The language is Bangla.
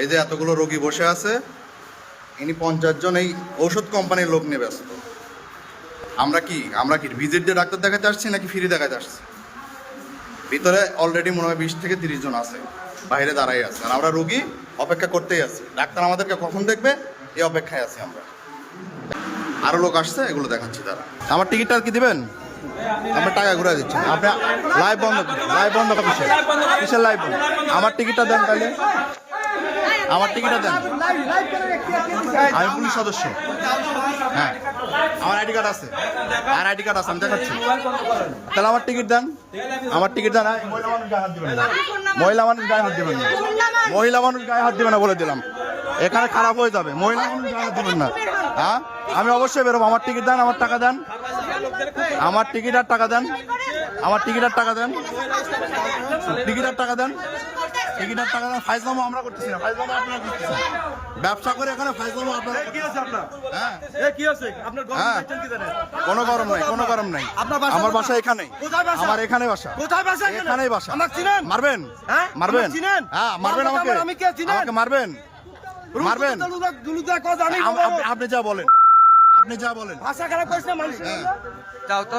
এই যে এতগুলো রোগী বসে আছে, ইনি 50 জন এই ঔষধ কোম্পানির লোক নিয়ে ব্যস্ত। আমরা কি ভিজিট দিয়ে ডাক্তার দেখাতে আসছি নাকি ফ্রি দেখাতে আসছি? ভিতরে অলরেডি মনে হয় 20 থেকে 30 জন আছে, বাইরে দাঁড়াই আছে, আর আমরা রোগী অপেক্ষা করতেই আছি। ডাক্তার আমাদেরকে কখন দেখবে এই অপেক্ষায় আছি আমরা। আরো লোক আসছে, এগুলো দেখাচ্ছি তারা। আমার টিকিটটা কি দিবেন? আমরা টাকা ঘুরে দিচ্ছি। আপনি লাইভ বন্ধ কিসের লাইভ বন্ধ? আমার টিকিটটা দেন তাহলে, আমার টিকিটটা দেন। আমি পুলিশ সদস্য, হ্যাঁ আমার আইডি কার্ড আছে, আর আইডি কার্ড আছে, আমি দেখাচ্ছি। তাহলে আমার টিকিট দেন, আমার টিকিট দেন। মহিলা মানুষ গায়ে হাত দিবেন না, মহিলা মানুষ গায়ে হাত দিবেন না বলে দিলাম, এখানে খারাপ হয়ে যাবে। মহিলা মানুষ গায়ে হাত দিবেন না। হ্যাঁ আমি অবশ্যই বেরোবো। আমার টিকিট দেন, আমার টাকা দেন, আমার টিকিট আর টাকা দেন, আমার টিকিট আর টাকা দেন, টিকিট আর টাকা দেন, টিকিট আর টাকা দেন। ফাইজলামো আমরা করতেছি না, ফাইজলামো আপনারা করতেছেন। ব্যবসা করে এখানে ফাইজলামো আপনারা। কি আছে আপনার? হ্যাঁ কি আছে আপনার? গরম দিচ্ছেন কি জানেন? কোনো গরম নাই, কোনো গরম নাই। আমার বাসা এখানে, আমার এখানে বাসা, কোথায় বাসা? এখানেই বাসা। আমাকে চিনেন? মারবেন? হ্যাঁ মারবেন? চিনেন? হ্যাঁ মারবেন আমাকে, আমি কে চিনেন? আমাকে মারবেন? মারবেন? আপনি যা বলেন, আপনি যা বলেন। ভাষা খারাপ করিস না মানুষ।